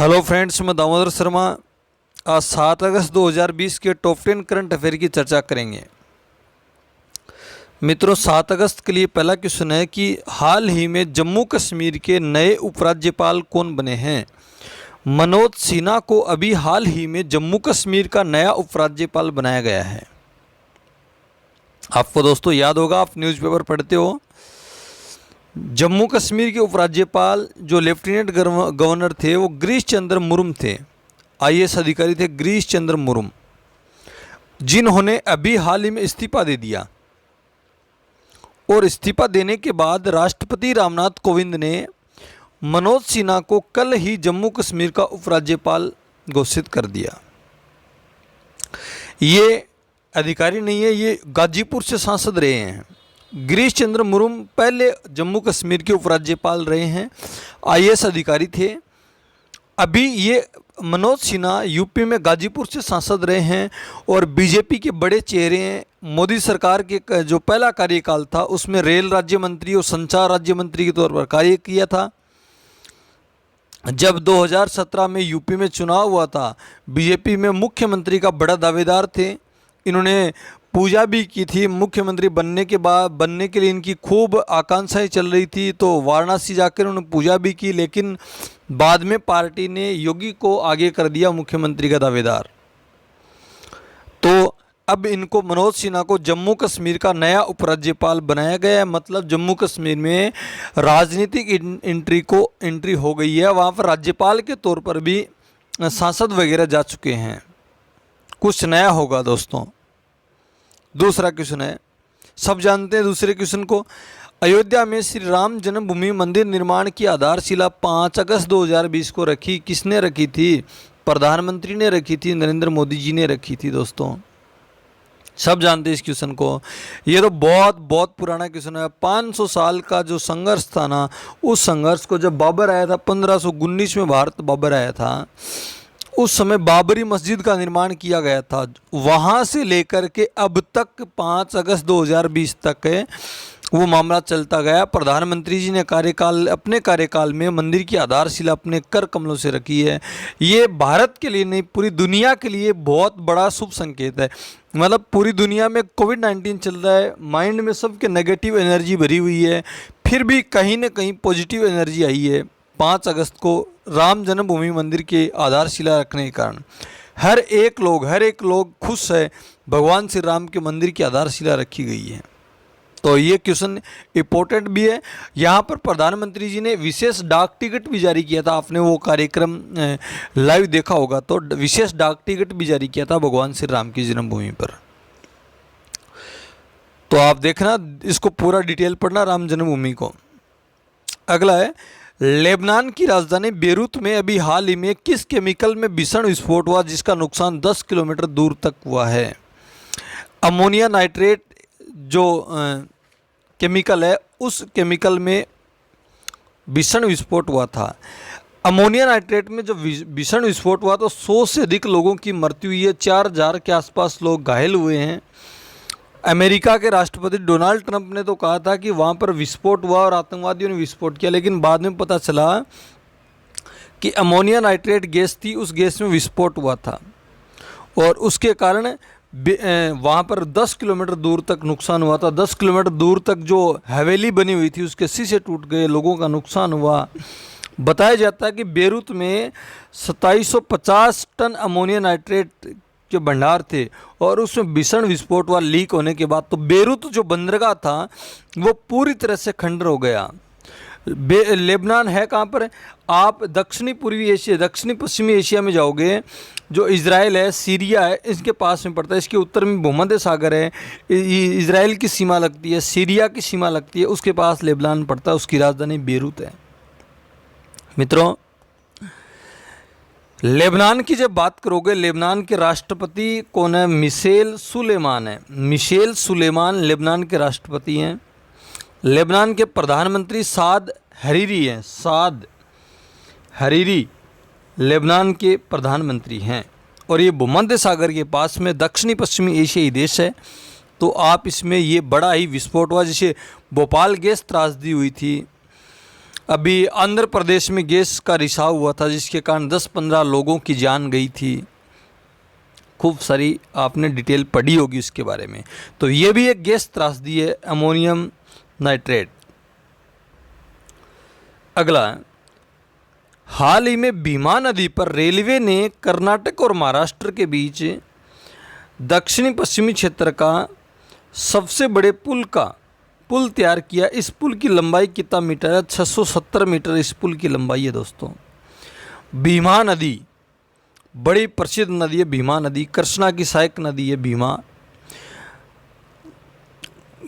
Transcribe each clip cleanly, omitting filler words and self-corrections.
Hello friends, मैं दामोदर शर्मा आज 7 अगस्त 2020 के टॉप 10 करंट अफेयर की चर्चा करेंगे। मित्रों, 7 अगस्त के लिए पहला क्वेश्चन है कि हाल ही में जम्मू कश्मीर के नए उपराज्यपाल कौन बने हैं। मनोज सिन्हा को अभी हाल ही में जम्मू कश्मीर का नया उपराज्यपाल बनाया गया है। आपको दोस्तों याद होगा, आप न्यूज़पेपर पढ़ते हो। जम्मू कश्मीर के उपराज्यपाल जो लेफ्टिनेंट गवर्नर थे वो गिरीश चंद्र मुर्मू थे, आईएएस अधिकारी थे गिरीश चंद्र मुर्मू, जिन्होंने अभी हाल ही में इस्तीफा दे दिया। और इस्तीफा देने के बाद राष्ट्रपति रामनाथ कोविंद ने मनोज सिन्हा को कल ही जम्मू कश्मीर का उपराज्यपाल घोषित कर दिया। ये अधिकारी नहीं है, ये गाजीपुर से सांसद रहे हैं। गिरीश चंद्र मुर्मू पहले जम्मू कश्मीर के उपराज्यपाल रहे हैं, आईएएस अधिकारी थे। अभी ये मनोज सिन्हा यूपी में गाजीपुर से सांसद रहे हैं और बीजेपी के बड़े चेहरे हैं। मोदी सरकार के जो पहला कार्यकाल था उसमें रेल राज्य मंत्री और संचार राज्य मंत्री के तौर पर कार्य किया था। जब 2017 में यूपी में चुनाव हुआ था, बीजेपी में मुख्यमंत्री का बड़ा दावेदार थे। इन्होंने पूजा भी की थी। मुख्यमंत्री बनने के लिए इनकी खूब आकांक्षाएं चल रही थी, तो वाराणसी जाकर उन्होंने पूजा भी की, लेकिन बाद में पार्टी ने योगी को आगे कर दिया मुख्यमंत्री का दावेदार। तो अब इनको मनोज सिन्हा को जम्मू कश्मीर का नया उपराज्यपाल बनाया गया है। मतलब जम्मू कश्मीर में राजनीतिक एंट्री हो गई है। वहाँ पर राज्यपाल के तौर पर भी सांसद वगैरह जा चुके हैं। कुछ नया होगा दोस्तों। दूसरा क्वेश्चन है, सब जानते हैं दूसरे क्वेश्चन को। अयोध्या में श्री राम जन्मभूमि मंदिर निर्माण की आधारशिला 5 अगस्त 2020 को रखी। किसने रखी थी? प्रधानमंत्री ने रखी थी, नरेंद्र मोदी जी ने रखी थी। दोस्तों सब जानते हैं इस क्वेश्चन को। ये तो बहुत पुराना क्वेश्चन है। 500 साल का जो संघर्ष था ना, उस संघर्ष को जब बाबर आया था 1519 में भारत बाबर आया था, उस समय बाबरी मस्जिद का निर्माण किया गया था। वहाँ से लेकर के अब तक 5 अगस्त 2020 तक वो मामला चलता गया। प्रधानमंत्री जी ने अपने कार्यकाल में मंदिर की आधारशिला अपने कर कमलों से रखी है। ये भारत के लिए नहीं, पूरी दुनिया के लिए बहुत बड़ा शुभ संकेत है। मतलब पूरी दुनिया में कोविड-19 चल रहा है, माइंड में सबके नेगेटिव एनर्जी भरी हुई है, फिर भी कहीं ना कहीं पॉजिटिव एनर्जी आई है 5 अगस्त को राम जन्मभूमि मंदिर के आधारशिला रखने के कारण। हर एक लोग खुश है, भगवान श्री राम के मंदिर की आधारशिला रखी गई है। तो ये क्वेश्चन इम्पोर्टेंट भी है। यहाँ पर प्रधानमंत्री जी ने विशेष डाक टिकट भी जारी किया था। आपने वो कार्यक्रम लाइव देखा होगा, तो विशेष डाक टिकट भी जारी किया था भगवान श्री राम की जन्मभूमि पर। तो आप देखना, इसको पूरा डिटेल पढ़ना राम जन्मभूमि को। अगला है, लेबनान की राजधानी बेरूत में अभी हाल ही में किस केमिकल में भीषण विस्फोट हुआ जिसका नुकसान 10 किलोमीटर दूर तक हुआ है। अमोनिया नाइट्रेट जो केमिकल है, उस केमिकल में भीषण विस्फोट हुआ था। अमोनिया नाइट्रेट में जो भीषण विस्फोट हुआ तो 100 से अधिक लोगों की मृत्यु हुई है, 4000 के आसपास लोग घायल हुए हैं। अमेरिका के राष्ट्रपति डोनाल्ड ट्रंप ने तो कहा था कि वहाँ पर विस्फोट हुआ और आतंकवादियों ने विस्फोट किया, लेकिन बाद में पता चला कि अमोनिया नाइट्रेट गैस थी, उस गैस में विस्फोट हुआ था और उसके कारण वहाँ पर 10 किलोमीटर दूर तक नुकसान हुआ था। 10 किलोमीटर दूर तक जो हवेली बनी हुई थी उसके शीशे टूट गए, लोगों का नुकसान हुआ। बताया जाता है कि बेरूत में 2750 टन अमोनिया नाइट्रेट के भंडार थे और उसमें भीषण विस्फोट हुआ लीक होने के बाद। तो बेरूत जो बंदरगाह था वो पूरी तरह से खंडर हो गया। लेबनान है कहाँ पर? आप दक्षिणी पश्चिमी एशिया में जाओगे, जो इजराइल है, सीरिया है, इसके पास में पड़ता है। इसके उत्तर में भूमध्य सागर है, इजराइल की सीमा लगती है, सीरिया की सीमा लगती है, उसके पास लेबनान पड़ता है। उसकी राजधानी बेरूत है। मित्रों, लेबनान की जब बात करोगे, लेबनान के राष्ट्रपति कौन है? मिशेल सुलेमान है। मिशेल सुलेमान लेबनान के राष्ट्रपति हैं। लेबनान के प्रधानमंत्री साद हरीरी हैं। साद हरीरी लेबनान के प्रधानमंत्री हैं और ये भूमध्य सागर के पास में दक्षिणी पश्चिमी एशियाई देश है। तो आप इसमें ये बड़ा ही विस्फोट हुआ, जिसे भोपाल गैस त्रासदी हुई थी, अभी आंध्र प्रदेश में गैस का रिसाव हुआ था जिसके कारण 10-15 लोगों की जान गई थी। खूब सारी आपने डिटेल पढ़ी होगी उसके बारे में। तो ये भी एक गैस त्रासदी है, अमोनियम नाइट्रेट। अगला, हाल ही में भीमा नदी पर रेलवे ने कर्नाटक और महाराष्ट्र के बीच दक्षिणी पश्चिमी क्षेत्र का सबसे बड़े पुल तैयार किया। इस पुल की लंबाई कितना मीटर है? 670 मीटर इस पुल की लंबाई है दोस्तों। भीमा नदी बड़ी प्रसिद्ध नदी है, भीमा नदी कृष्णा की सहायक नदी है।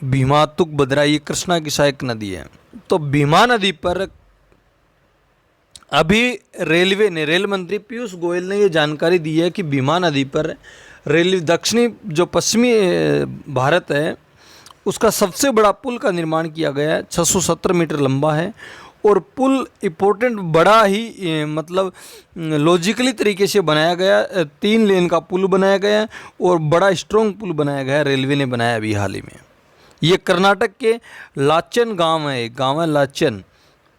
भीमा तुंगभद्रा ये कृष्णा की सहायक नदी है। तो भीमा नदी पर अभी रेल मंत्री पीयूष गोयल ने ये जानकारी दी है कि भीमा नदी पर दक्षिणी जो पश्चिमी भारत है उसका सबसे बड़ा पुल का निर्माण किया गया है। 670 मीटर लंबा है और पुल इम्पोर्टेंट बड़ा ही मतलब लॉजिकली तरीके से बनाया गया। 3 लेन का पुल बनाया गया है और बड़ा स्ट्रॉन्ग पुल बनाया गया है, रेलवे ने बनाया अभी हाल ही में। ये कर्नाटक के लाचन गांव है, एक गांव है लाचन,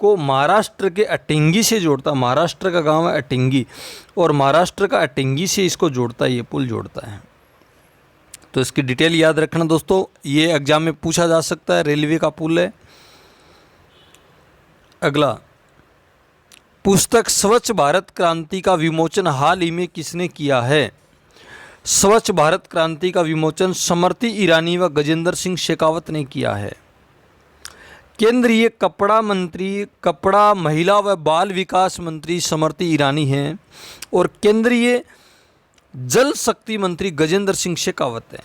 को महाराष्ट्र के अटिंगी से जोड़ता। महाराष्ट्र का गांव है अटिंगी और महाराष्ट्र का अटिंगी से इसको जोड़ता है, ये पुल जोड़ता है। तो इसकी डिटेल याद रखना दोस्तों, ये एग्जाम में पूछा जा सकता है, रेलवे का पुल है। अगला, पुस्तक स्वच्छ भारत क्रांति का विमोचन हाल ही में किसने किया है? स्वच्छ भारत क्रांति का विमोचन स्मृति ईरानी व गजेंद्र सिंह शेखावत ने किया है। केंद्रीय कपड़ा मंत्री, कपड़ा, महिला व बाल विकास मंत्री स्मृति ईरानी हैं और केंद्रीय जल शक्ति मंत्री गजेंद्र सिंह शेखावत हैं।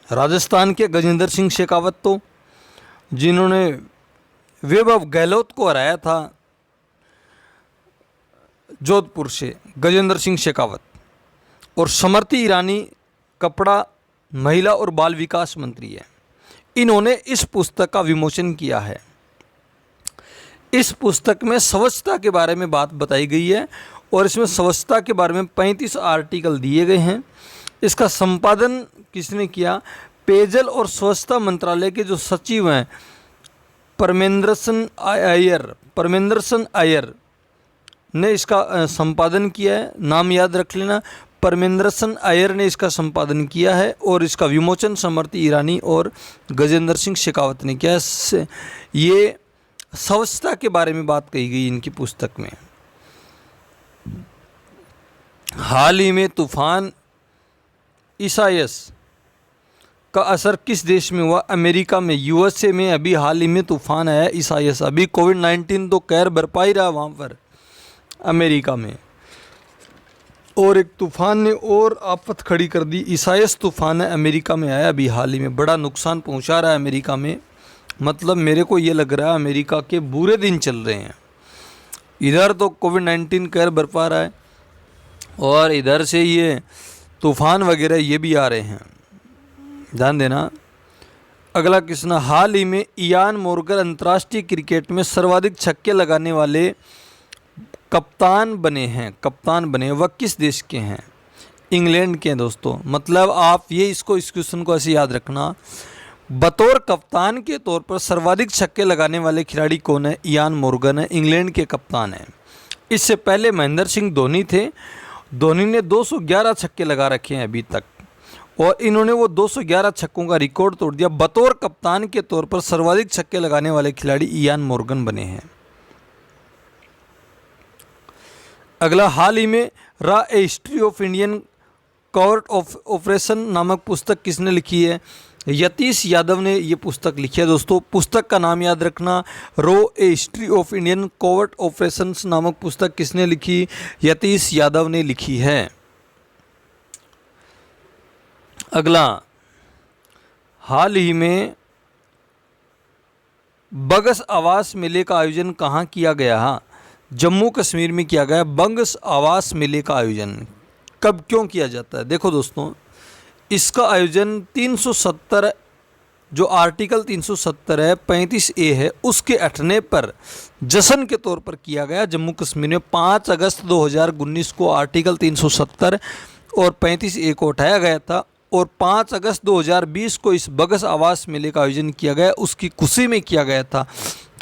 राजस्थान के गजेंद्र सिंह शेखावत तो जिन्होंने वैभव गहलोत को हराया था जोधपुर से, गजेंद्र सिंह शेखावत। और स्मृति ईरानी कपड़ा, महिला और बाल विकास मंत्री है। इन्होंने इस पुस्तक का विमोचन किया है। इस पुस्तक में स्वच्छता के बारे में बात बताई गई है और इसमें स्वच्छता के बारे में 35 आर्टिकल दिए गए हैं। इसका संपादन किसने किया? पेयजल और स्वच्छता मंत्रालय के जो सचिव हैं परमेंद्रसन अय्यर ने इसका संपादन किया है। नाम याद रख लेना, परमेंद्रसन अय्यर ने इसका संपादन किया है और इसका विमोचन स्मृति ईरानी और गजेंद्र सिंह शेखावत ने किया है। ये स्वच्छता के बारे में बात कही गई इनकी पुस्तक में। हाल ही में तूफान इसायास का असर किस देश में हुआ? अमेरिका में, यूएसए में अभी हाल ही में तूफान आया इसायास। अभी कोविड-19 तो कहर बरपा ही रहा वहाँ पर अमेरिका में, और एक तूफान ने और आफत खड़ी कर दी। इसायास तूफान है, अमेरिका में आया अभी हाल ही में, बड़ा नुकसान पहुंचा रहा है अमेरिका में। मतलब मेरे को ये लग रहा है अमेरिका के बुरे दिन चल रहे हैं। इधर तो कोविड-19 कहर बरपा रहा है और इधर से ये तूफान वगैरह ये भी आ रहे हैं, ध्यान देना। अगला किस्सा, हाल ही में इयान मोर्गन अंतर्राष्ट्रीय क्रिकेट में सर्वाधिक छक्के लगाने वाले कप्तान बने। वह किस देश के हैं? इंग्लैंड के हैं दोस्तों। मतलब आप ये इस क्वेश्चन को ऐसे याद रखना, बतौर कप्तान के तौर पर सर्वाधिक छक्के लगाने वाले खिलाड़ी कौन है? इयान मोर्गन है, इंग्लैंड के कप्तान हैं। इससे पहले महेंद्र सिंह धोनी थे। धोनी ने 211 छक्के लगा रखे हैं अभी तक और इन्होंने वो 211 छक्कों का रिकॉर्ड तोड़ दिया। बतौर कप्तान के तौर पर सर्वाधिक छक्के लगाने वाले खिलाड़ी इयान मोर्गन बने हैं। अगला, हाल ही में रा a history of Indian covert of operation नामक पुस्तक किसने लिखी है? यतीश यादव ने ये पुस्तक लिखी है दोस्तों। पुस्तक का नाम याद रखना, रो a history of Indian court operations नामक पुस्तक किसने लिखी? यतीश यादव ने लिखी है। अगला, हाल ही में बगस आवास मेले का आयोजन कहाँ किया गया? जम्मू कश्मीर में किया गया। बगस आवास मेले का आयोजन कब क्यों किया जाता है? देखो दोस्तों, इसका आयोजन 370 जो आर्टिकल 370 है 35A है उसके हटने पर जश्न के तौर पर किया गया। जम्मू कश्मीर में 5 अगस्त 2019 को आर्टिकल 370 और 35A को हटाया गया था और 5 अगस्त 2020 को इस बगस आवास मेले का आयोजन किया गया। उसकी खुशी में किया गया था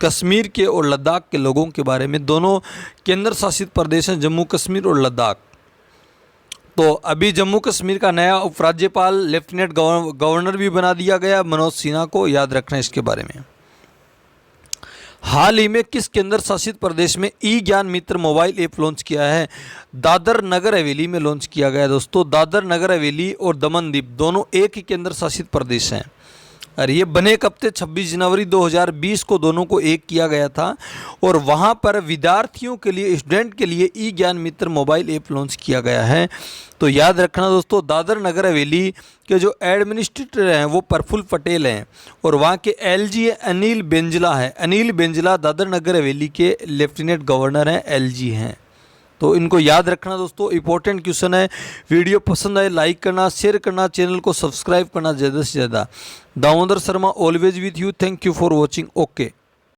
कश्मीर के और लद्दाख के लोगों के बारे में। दोनों केंद्र शासित प्रदेश हैं, जम्मू कश्मीर और लद्दाख। तो अभी जम्मू कश्मीर का नया उपराज्यपाल लेफ्टिनेंट गवर्नर भी बना दिया गया मनोज सिन्हा को, याद रखना इसके बारे में। हाल ही में किस केंद्र शासित प्रदेश में ई ज्ञान मित्र मोबाइल ऐप लॉन्च किया है? दादर नगर हवेली में लॉन्च किया गया है दोस्तों। दादर नगर हवेली और दमन दीव दोनों एक ही केंद्र शासित प्रदेश हैं और ये बने कब थे? 26 जनवरी 2020 को दोनों को एक किया गया था और वहाँ पर विद्यार्थियों के लिए, स्टूडेंट के लिए ई ज्ञान मित्र मोबाइल ऐप लॉन्च किया गया है। तो याद रखना दोस्तों, दादर नगर हवेली के जो एडमिनिस्ट्रेटर हैं वो प्रफुल्ल पटेल हैं और वहाँ के एलजी अनिल बेंजला है। अनिल बेंजला दादर नगर हवेली के लेफ्टिनेंट गवर्नर हैं, एलजी हैं। तो इनको याद रखना दोस्तों, इंपॉर्टेंट क्वेश्चन है। वीडियो पसंद आए लाइक करना, शेयर करना, चैनल को सब्सक्राइब करना ज़्यादा से ज़्यादा। Damodar Sharma always with you. Thank you for watching. Okay.